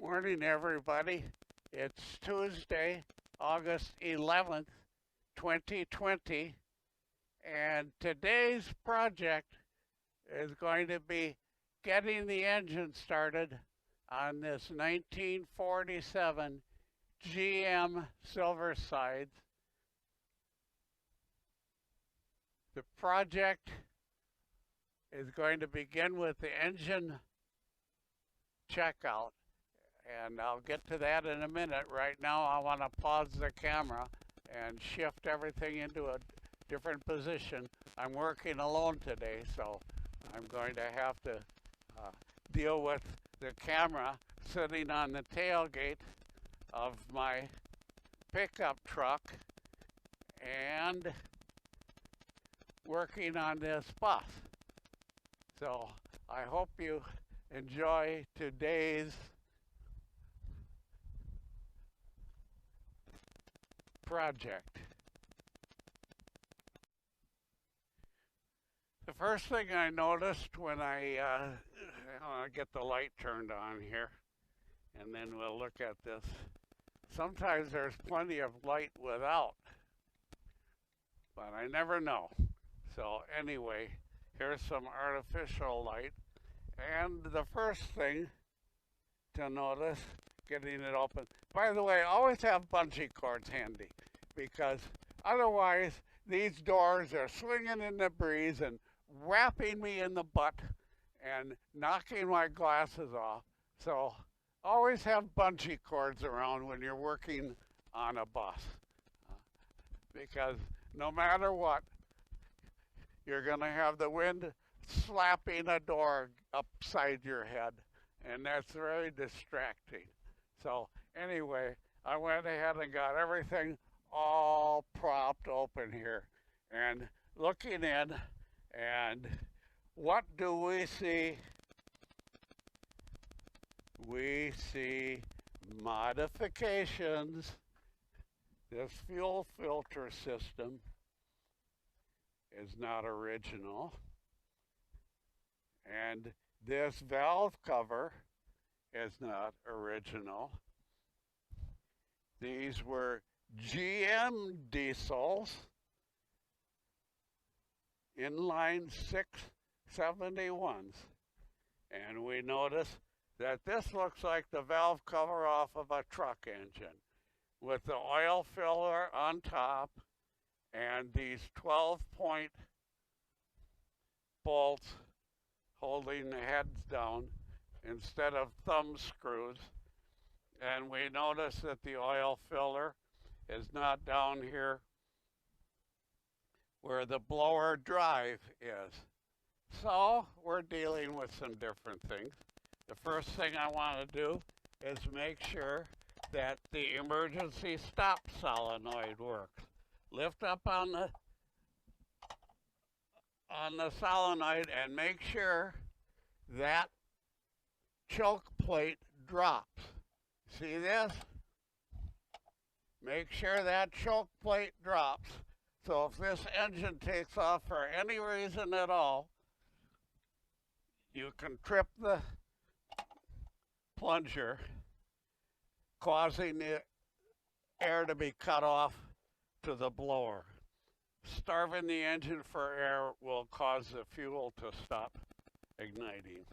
Morning, everybody. It's Tuesday, August 11th, 2020, and today's project is going to be getting the engine started on this 1947 GM Silversides. The project is going to begin with the engine checkout. And I'll get to that in a minute. Right now, I want to pause the camera and shift everything into a different position. I'm working alone today, so I'm going to have to deal with the camera sitting on the tailgate of my pickup truck and working on this bus. So I hope you enjoy today's project. The first thing I noticed when I get the light turned on here, and then we'll look at this. Sometimes there's plenty of light without, but I never know. So anyway, here's some artificial light. And the first thing to notice, getting it open. By the way, always have bungee cords handy, because otherwise these doors are swinging in the breeze and wrapping me in the butt and knocking my glasses off. So always have bungee cords around when you're working on a bus, because no matter what, you're going to have the wind slapping a door upside your head, and that's very distracting. So anyway, I went ahead and got everything all propped open here and looking in, and what do we see? We see modifications. This fuel filter system is not original, and this valve cover is not original. These were GM diesels, inline 671s. And we notice that this looks like the valve cover off of a truck engine with the oil filler on top and these 12-point bolts holding the heads down instead of thumb screws. And we notice that the oil filler is not down here where the blower drive is. So we're dealing with some different things. The first thing I want to do is make sure that the emergency stop solenoid works. Lift up on the solenoid and make sure that choke plate drops. See this? Make sure that choke plate drops. So if this engine takes off for any reason at all, you can trip the plunger, causing the air to be cut off to the blower. Starving the engine for air will cause the fuel to stop igniting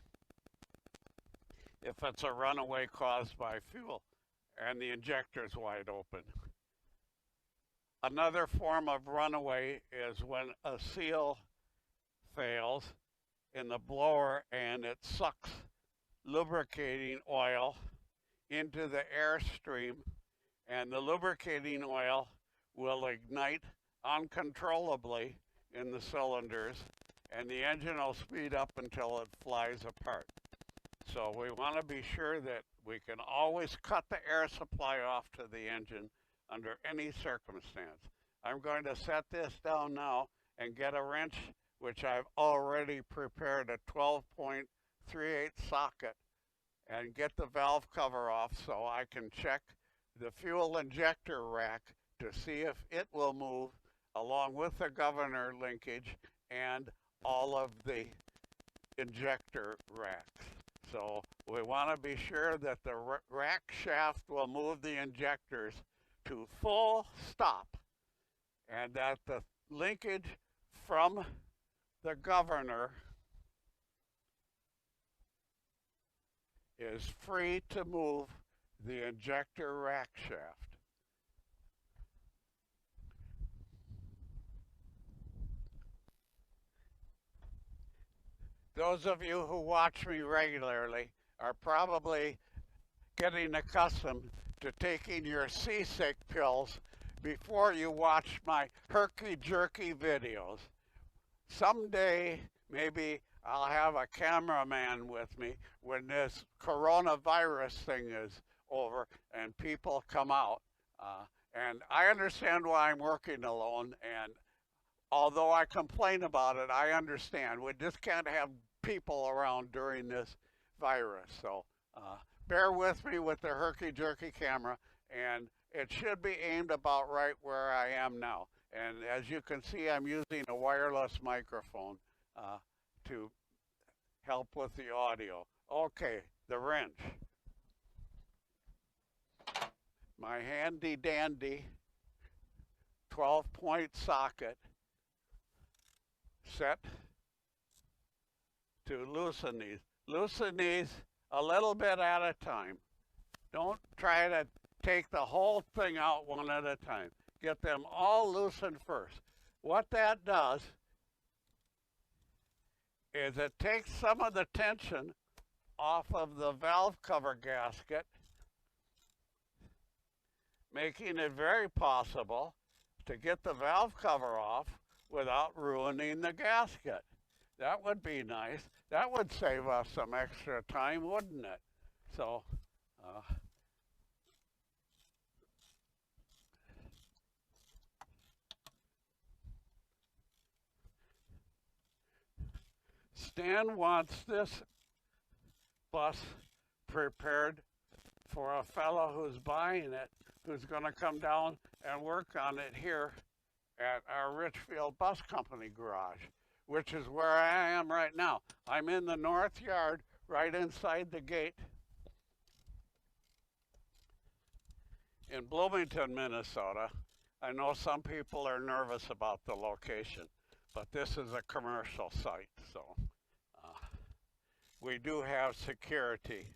if it's a runaway caused by fuel and the injector's wide open. Another form of runaway is when a seal fails in the blower and it sucks lubricating oil into the airstream, and the lubricating oil will ignite uncontrollably in the cylinders, and the engine will speed up until it flies apart. So we want to be sure that we can always cut the air supply off to the engine under any circumstance. I'm going to set this down now and get a wrench, which I've already prepared a 12.38 socket, and get the valve cover off so I can check the fuel injector rack to see if it will move along with the governor linkage and all of the injector racks. So we want to be sure that the rack shaft will move the injectors to full stop and that the linkage from the governor is free to move the injector rack shaft. Those of you who watch me regularly are probably getting accustomed to taking your seasick pills before you watch my herky-jerky videos. Someday, maybe I'll have a cameraman with me when this coronavirus thing is over and people come out. And I understand why I'm working alone, and although I complain about it, I understand. We just can't have people around during this virus. So bear with me with the herky-jerky camera, and it should be aimed about right where I am now. And as you can see, I'm using a wireless microphone to help with the audio. Okay, the wrench. My handy dandy 12-point socket set to loosen these. Loosen these a little bit at a time. Don't try to take the whole thing out one at a time. Get them all loosened first. What that does is it takes some of the tension off of the valve cover gasket, making it very possible to get the valve cover off without ruining the gasket. That would be nice. That would save us some extra time, wouldn't it? So, Stan wants this bus prepared for a fellow who's buying it, who's going to come down and work on it here at our Richfield Bus Company garage, which is where I am right now. I'm in the north yard, right inside the gate in Bloomington, Minnesota. I know some people are nervous about the location, but this is a commercial site, so we do have security.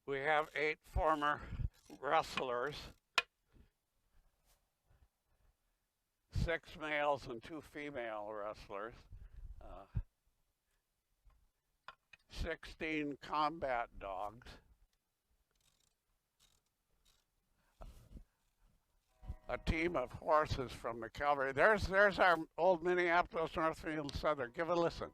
We have 8 former wrestlers, 6 males and 2 female wrestlers, 16 combat dogs, a team of horses from the cavalry. There's our old Minneapolis Northfield Southern. Give a listen.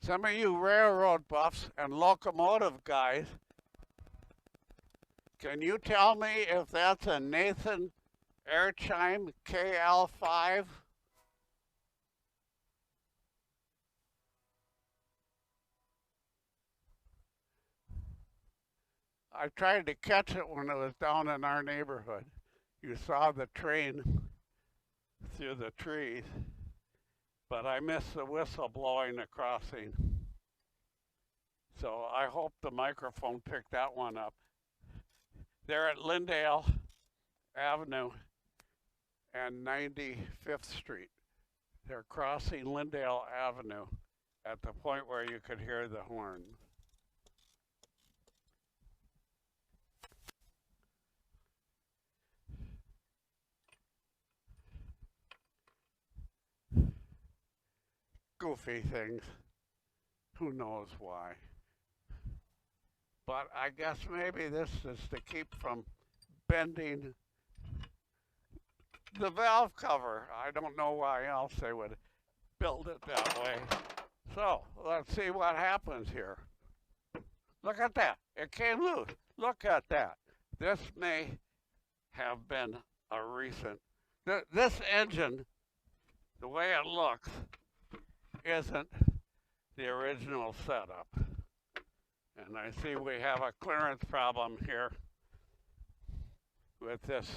Some of you railroad buffs and locomotive guys, can you tell me if that's a Nathan Airchime KL5? I tried to catch it when it was down in our neighborhood. You saw the train through the trees, but I missed the whistle blowing the crossing. So I hope the microphone picked that one up. They're at Lyndale Avenue and 95th Street. They're crossing Lyndale Avenue at the point where you could hear the horn. Goofy things. Who knows why? But I guess maybe this is to keep from bending the valve cover. I don't know why else they would build it that way. So let's see what happens here. Look at that. It came loose. Look at that. This may have been a recent. This engine, the way it looks, isn't the original setup. And I see we have a clearance problem here with this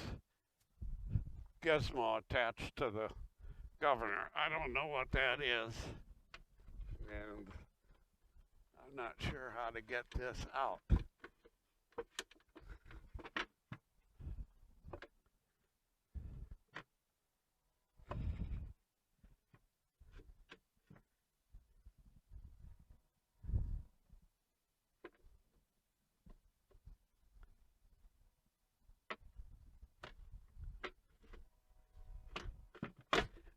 gizmo attached to the governor. I don't know what that is, and I'm not sure how to get this out.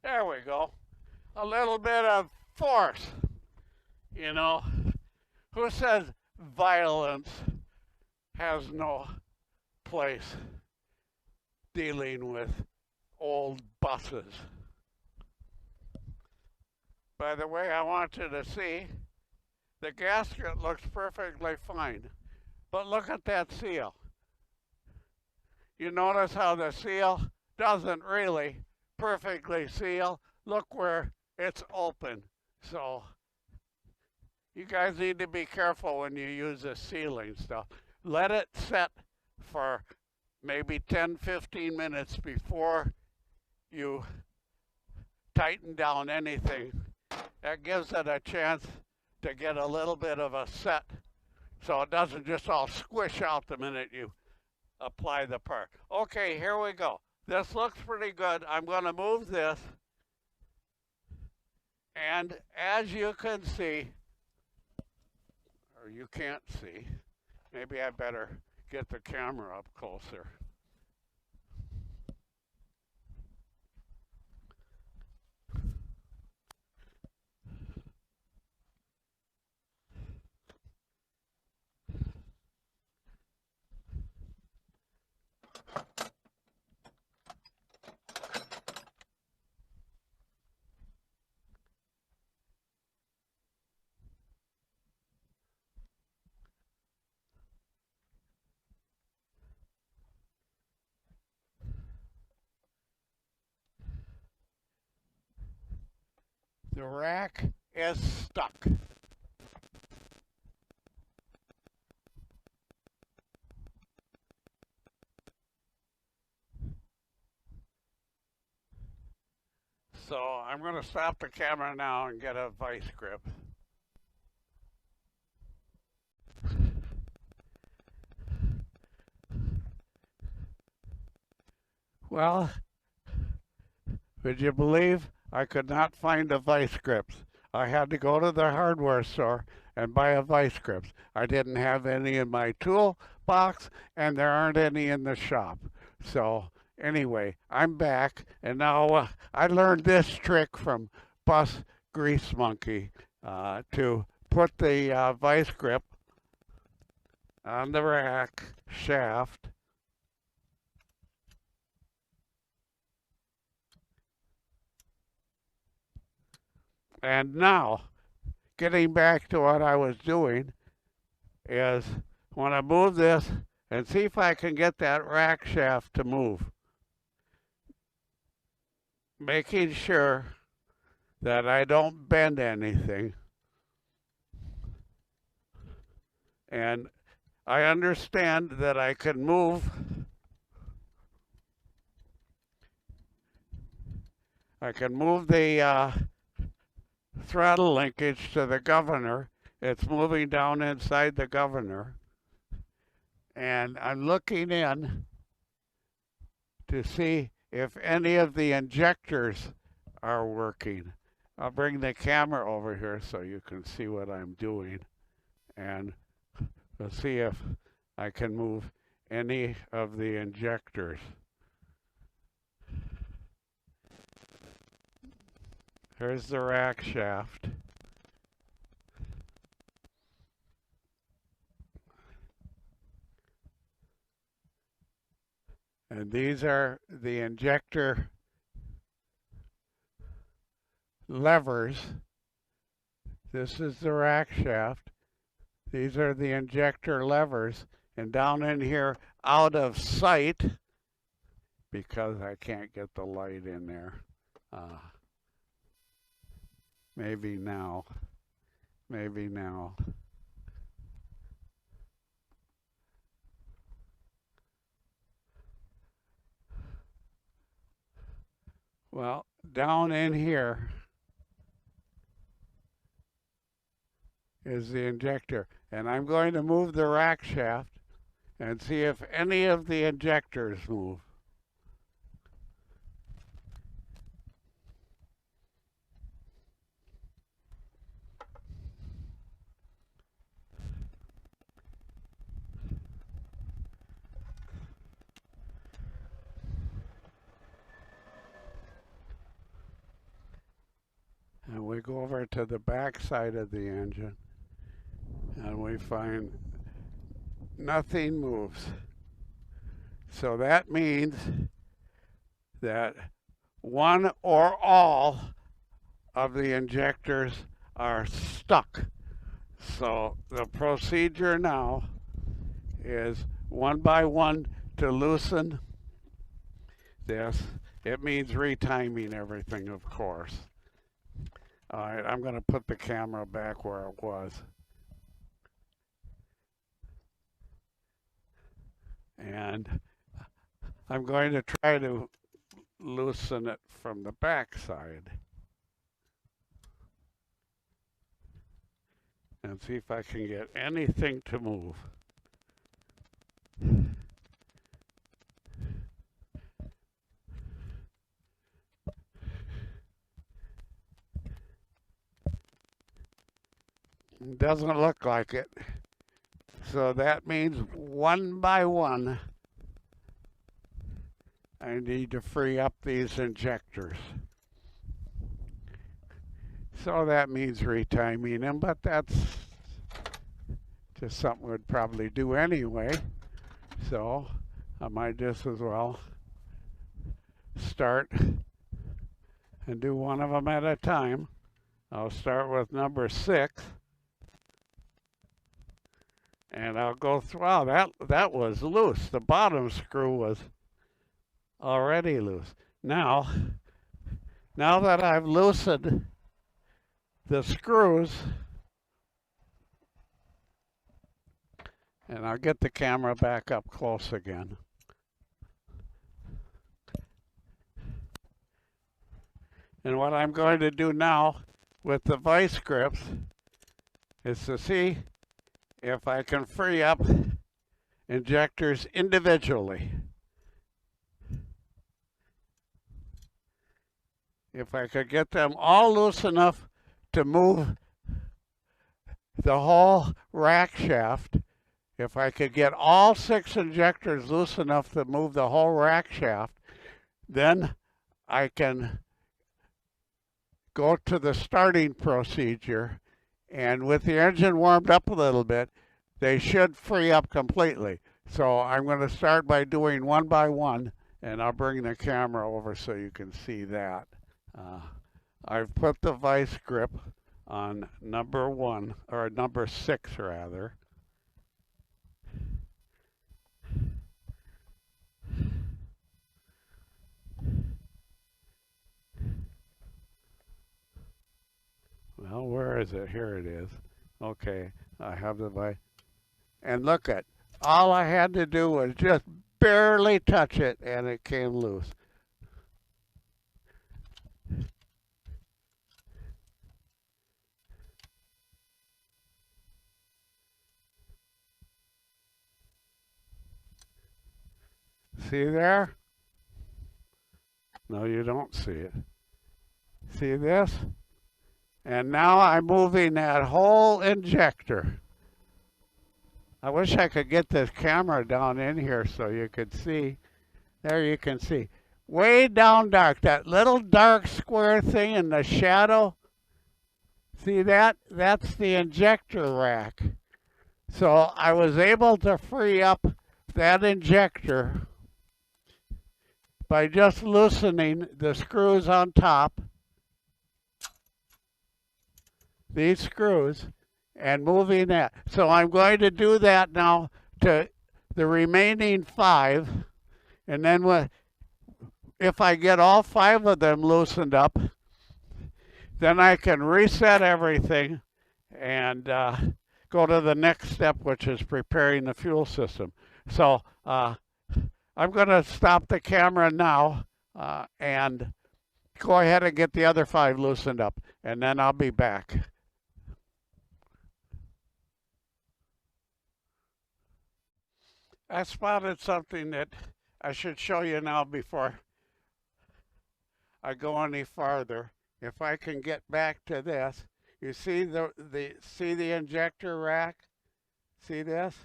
There we go. A little bit of force, you know. Who says violence has no place dealing with old buses? By the way, I want you to see the gasket looks perfectly fine, but look at that seal. You notice how the seal doesn't really perfectly seal. Look where it's open. So you guys need to be careful when you use this sealing stuff. Let it set for maybe 10-15 minutes before you tighten down anything. That gives it a chance to get a little bit of a set so it doesn't just all squish out the minute you apply the part. Okay, here we go. This looks pretty good. I'm going to move this, and as you can see, or you can't see, maybe I better get the camera up closer. The rack is stuck. So I'm going to stop the camera now and get a vice grip. Well, would you believe I could not find the vice grips? I had to go to the hardware store and buy a vice grips. I didn't have any in my tool box, and there aren't any in the shop. So anyway, I'm back, and now I learned this trick from Bus Grease Monkey to put the vice grip on the rack shaft. And now, getting back to what I was doing, is when I move this and see if I can get that rack shaft to move. Making sure that I don't bend anything. And I understand that I can move. I can move the throttle linkage to the governor. It's moving down inside the governor. And I'm looking in to see if any of the injectors are working. I'll bring the camera over here so you can see what I'm doing. And we'll see if I can move any of the injectors. Here's the rack shaft. And these are the injector levers. This is the rack shaft. These are the injector levers. And down in here, out of sight, because I can't get the light in there. Maybe now. Maybe now. Well, down in here is the injector, and I'm going to move the rack shaft and see if any of the injectors move. And we go over to the back side of the engine and we find nothing moves. So that means that one or all of the injectors are stuck. So the procedure now is one by one to loosen this. It means retiming everything, of course. All right, I'm going to put the camera back where it was. And I'm going to try to loosen it from the back side and see if I can get anything to move. It doesn't look like it. So that means one by one, I need to free up these injectors. So that means retiming them, but that's just something we'd probably do anyway. So I might just as well start and do one of them at a time. I'll start with number 6. And I'll go through, wow, that was loose. The bottom screw was already loose. Now that I've loosened the screws, and I'll get the camera back up close again. And what I'm going to do now with the vice grips is to see if I can free up injectors individually. If I could get them all loose enough to move the whole rack shaft, if I could get all 6 injectors loose enough to move the whole rack shaft, then I can go to the starting procedure, and with the engine warmed up a little bit, they should free up completely. So I'm going to start by doing one by one, and I'll bring the camera over so you can see that. I've put the vice grip on number 1, or number 6 rather. Well, where is it? Here it is. Okay, I have the vice. And look at, all I had to do was just barely touch it and it came loose. See there? No, you don't see it. See this? And now I'm moving that whole injector. I wish I could get this camera down in here so you could see. There you can see. Way down dark, that little dark square thing in the shadow. See that? That's the injector rack. So I was able to free up that injector by just loosening the screws on top, these screws, and moving that. So I'm going to do that now to the remaining 5, and then if I get all 5 of them loosened up, then I can reset everything and go to the next step, which is preparing the fuel system. So I'm going to stop the camera now and go ahead and get the other 5 loosened up, and then I'll be back. I spotted something that I should show you now before I go any farther. If I can get back to this, you see the injector rack? See this?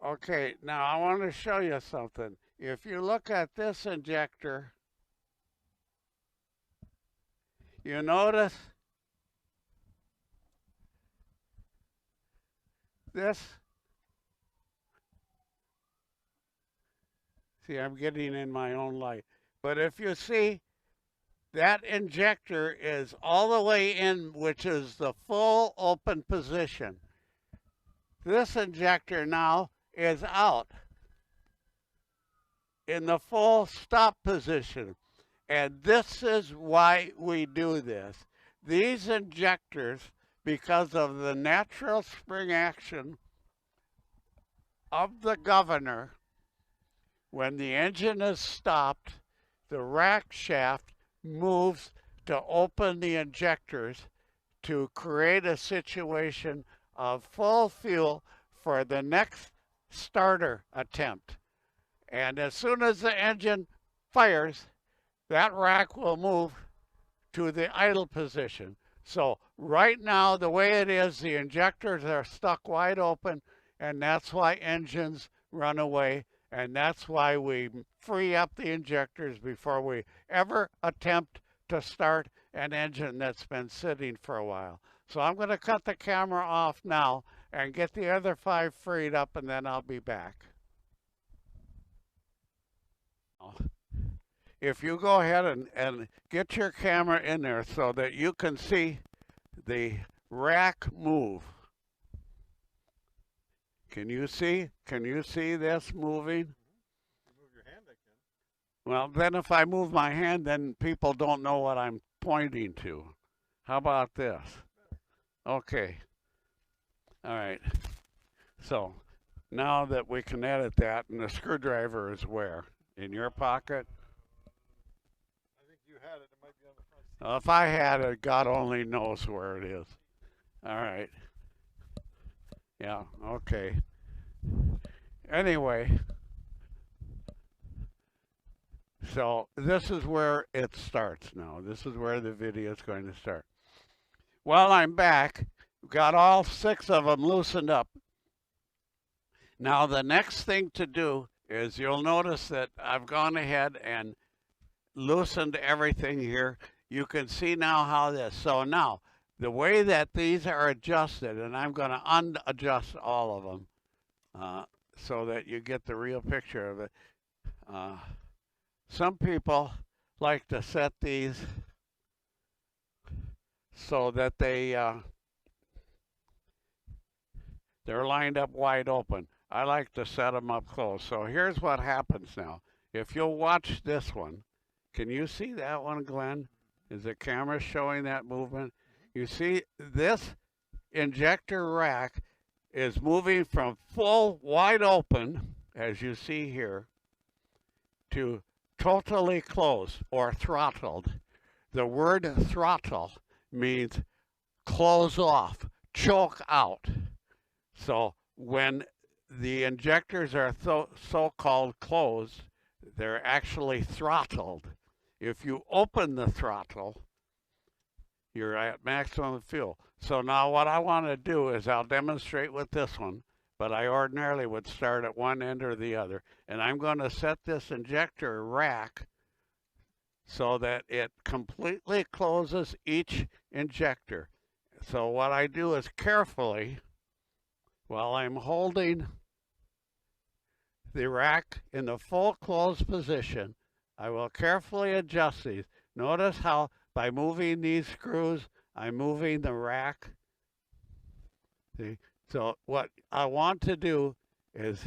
Okay, now I want to show you something. If you look at this injector, you notice this. See, I'm getting in my own light. But if you see, that injector is all the way in, which is the full open position. This injector now is out in the full stop position. And this is why we do this. These injectors, because of the natural spring action of the governor, when the engine is stopped, the rack shaft moves to open the injectors to create a situation of full fuel for the next starter attempt. And as soon as the engine fires, that rack will move to the idle position. So right now, the way it is, the injectors are stuck wide open, and that's why engines run away. And that's why we free up the injectors before we ever attempt to start an engine that's been sitting for a while. So I'm going to cut the camera off now and get the other 5 freed up, and then I'll be back. If you go ahead and get your camera in there so that you can see the rack move. Can you see? Can you see this moving? You move your hand, I can. Well, then if I move my hand, then people don't know what I'm pointing to. How about this? Okay. All right. So now that we can edit that, and the screwdriver is where? In your pocket? I think you had it. It might be on the front seat. Well, if I had it, God only knows where it is. All right. Yeah, okay. Anyway, so this is where it starts now. This is where the video is going to start. Well, I'm back. Got all 6 of them loosened up. Now the next thing to do is you'll notice that I've gone ahead and loosened everything here. You can see now how this, so now the way that these are adjusted, and I'm going to unadjust all of them so that you get the real picture of it. Some people like to set these so that they're lined up wide open. I like to set them up close. So here's what happens now. If you'll watch this one, can you see that one, Glenn? Is the camera showing that movement? You see this injector rack is moving from full wide open, as you see here, to totally closed or throttled. The word throttle means close off, choke out. So when the injectors are so-called closed, they're actually throttled. If you open the throttle, you're at maximum fuel. So now what I want to do is I'll demonstrate with this one, but I ordinarily would start at one end or the other. And I'm going to set this injector rack so that it completely closes each injector. So what I do is carefully, while I'm holding the rack in the full closed position, I will carefully adjust these. Notice how by moving these screws, I'm moving the rack. See? So what I want to do is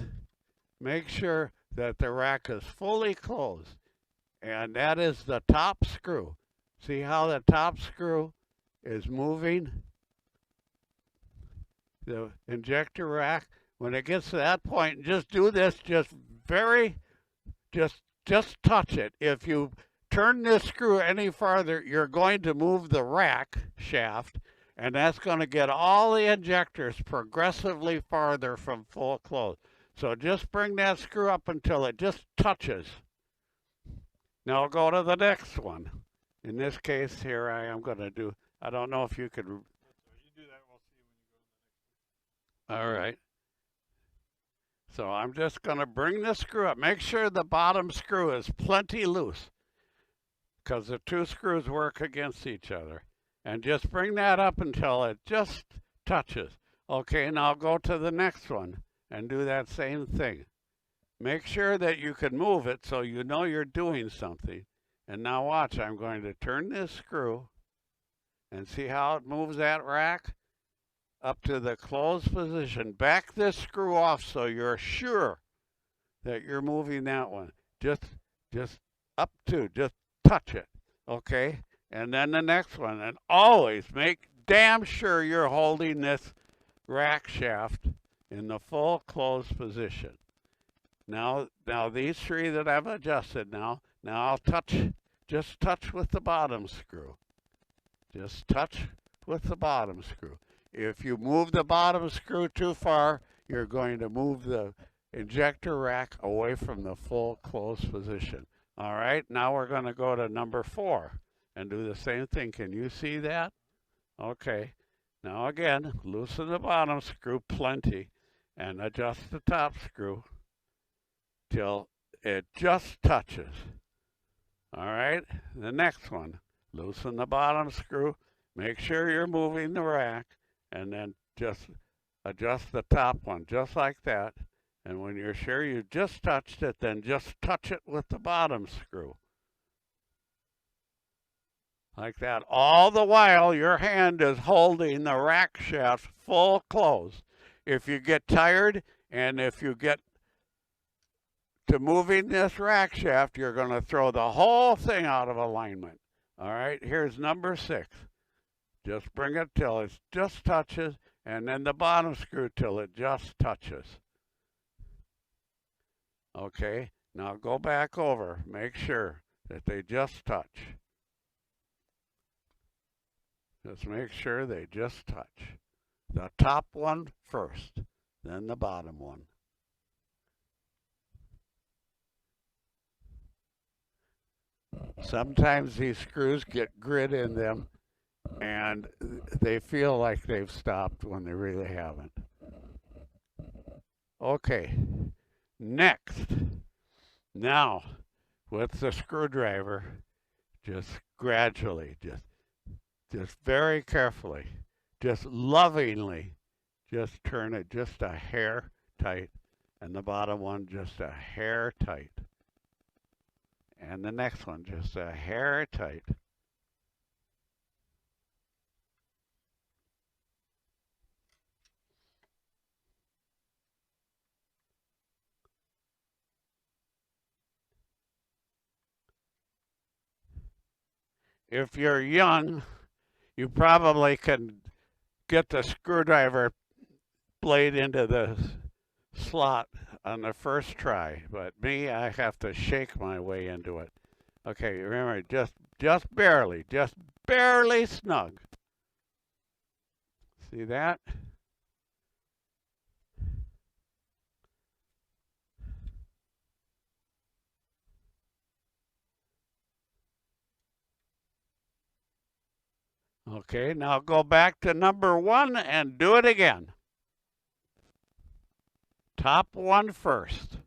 make sure that the rack is fully closed. And that is the top screw. See how the top screw is moving the injector rack? When it gets to that point, just do this, just touch it. If you turn this screw any farther, you're going to move the rack shaft, and that's going to get all the injectors progressively farther from full close. So just bring that screw up until it just touches. Now go to the next one. In this case here, I am going to do, I don't know if you could. You do that, we'll see when you go to the next one. All right. So I'm just going to bring the screw up. Make sure the bottom screw is plenty loose, because the two screws work against each other. And just bring that up until it just touches. Okay, now go to the next one and do that same thing. Make sure that you can move it so you know you're doing something. And now watch, I'm going to turn this screw and see how it moves that rack up to the closed position. Back this screw off so you're sure that you're moving that one. Just up to, just touch it, okay? And then the next one, and always make damn sure you're holding this rack shaft in the full closed position. Now these three that I've adjusted now I'll just touch with the bottom screw. Just touch with the bottom screw. If you move the bottom screw too far, you're going to move the injector rack away from the full closed position. All right, now we're going to go to number 4 and do the same thing. Can you see that? Okay. Now again, loosen the bottom screw plenty and adjust the top screw till it just touches. All right, the next one, loosen the bottom screw, make sure you're moving the rack, and then just adjust the top one just like that. And when you're sure you just touched it, then just touch it with the bottom screw. Like that. All the while, your hand is holding the rack shaft full close. If you get tired and if you get to moving this rack shaft, you're going to throw the whole thing out of alignment. All right, here's number 6. Just bring it till it just touches, and then the bottom screw till it just touches. Okay, now go back over. Make sure that they just touch. Just make sure they just touch. The top one first, then the bottom one. Sometimes these screws get grit in them and they feel like they've stopped when they really haven't. Okay, next. Now, with the screwdriver, just gradually, just very carefully, just lovingly, just turn it just a hair tight, and the bottom one just a hair tight. And the next one just a hair tight. If you're young, you probably can get the screwdriver blade into the slot on the first try, but me, I have to shake my way into it. Okay, remember, just barely snug. See that? Okay, now go back to number 1 and do it again. Top one first.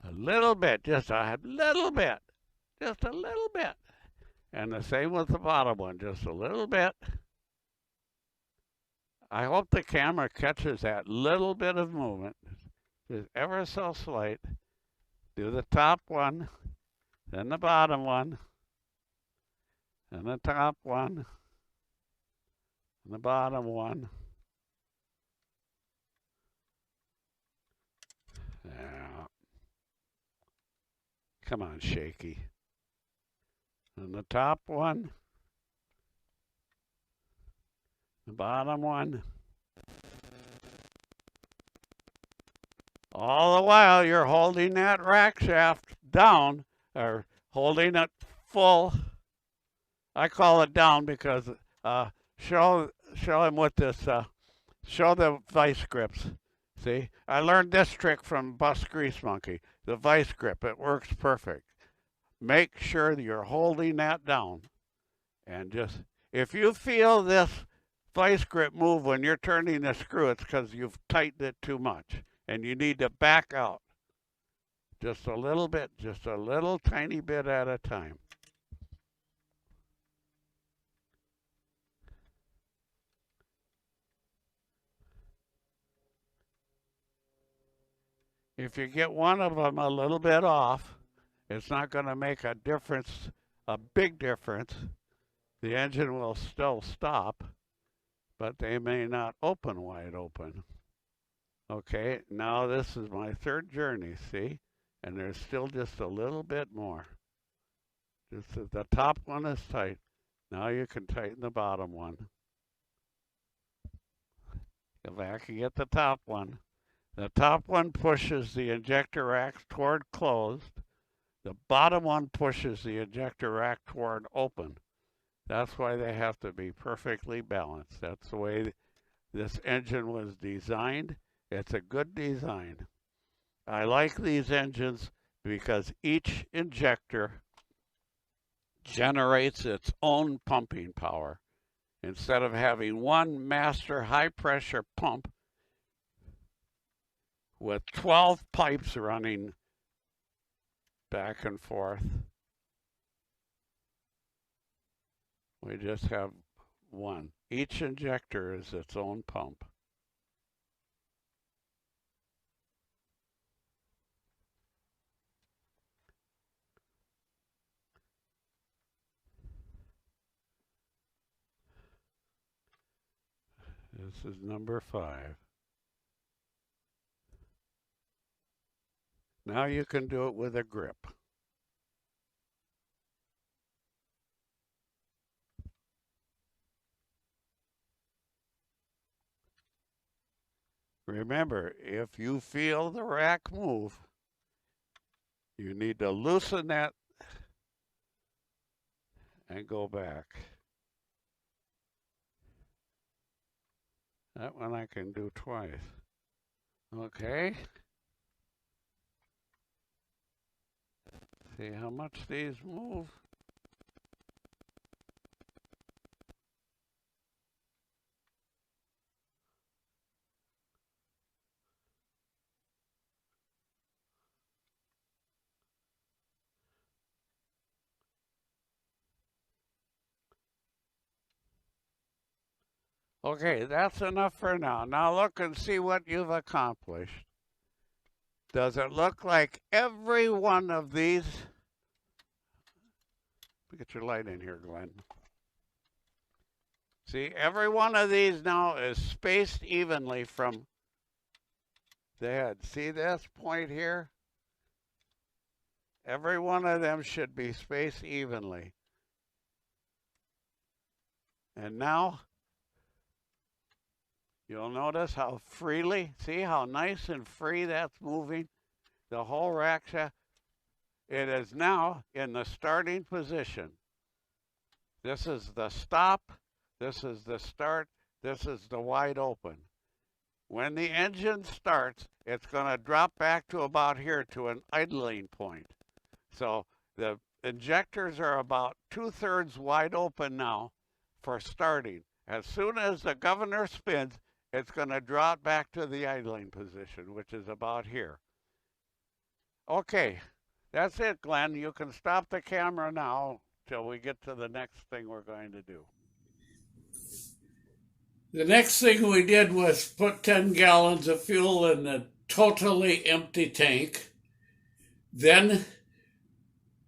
A little bit, just a little bit. Just a little bit. And the same with the bottom one, just a little bit. I hope the camera catches that little bit of movement. Just ever so slight. Do the top one, then the bottom one, and the top one, and the bottom one. Yeah. Come on, shaky. And the top one, the bottom one. All the while you're holding that rack shaft down, or holding it full. I call it down because show him with this. Show the vice grips. See, I learned this trick from Bus Grease Monkey. The vice grip, it works perfect. Make sure that you're holding that down, and just if you feel this vice grip move when you're turning the screw, it's because you've tightened it too much, and you need to back out just a little bit, just a little tiny bit at a time. If you get one of them a little bit off, it's not going to make a difference, a big difference. The engine will still stop, but they may not open wide open. Okay, now this is my third journey, see? And there's still just a little bit more. Just the top one is tight. Now you can tighten the bottom one. Go back and get the top one. The top one pushes the injector rack toward closed. The bottom one pushes the injector rack toward open. That's why they have to be perfectly balanced. That's the way this engine was designed. It's a good design. I like these engines because each injector generates its own pumping power. Instead of having one master high pressure pump with 12 pipes running back and forth, we just have one. Each injector is its own pump. This is number 5. Now you can do it with a grip. Remember, if you feel the rack move, you need to loosen that and go back. That one I can do twice. Okay. See how much these move? Okay, that's enough for now. Now look and see what you've accomplished. Does it look like every one of these? Get your light in here, Glenn. See, every one of these now is spaced evenly from the head. See this point here? Every one of them should be spaced evenly. And now, you'll notice how freely, see how nice and free that's moving? The whole rack shaft. It is now in the starting position. This is the stop, this is the start, this is the wide open. When the engine starts, it's going to drop back to about here to an idling point. So the injectors are about 2/3 wide open now for starting. As soon as the governor spins, it's going to drop back to the idling position, which is about here. Okay, that's it, Glenn. You can stop the camera now till we get to the next thing we're going to do. The next thing we did was put 10 gallons of fuel in a totally empty tank. Then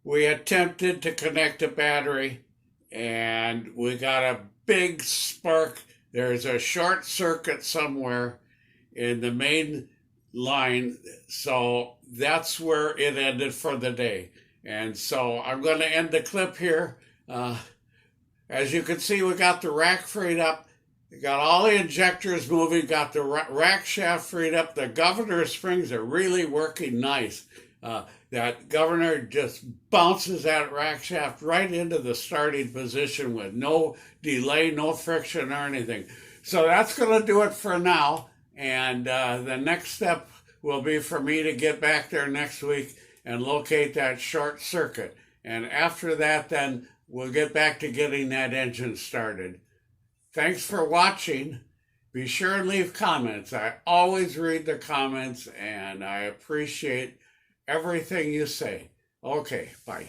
we attempted to connect a battery and we got a big spark. There's a short circuit somewhere in the main line, so that's where it ended for the day. And so I'm going to end the clip here. As you can see, we got the rack freed up. We got all the injectors moving, got the rack shaft freed up. The governor springs are really working nice. that governor just bounces that rack shaft right into the starting position with no delay, no friction or anything. So that's going to do it for now. And the next step will be for me to get back there next week and locate that short circuit. And after that, then we'll get back to getting that engine started. Thanks for watching. Be sure and leave comments. I always read the comments and I appreciate everything you say. Okay, bye.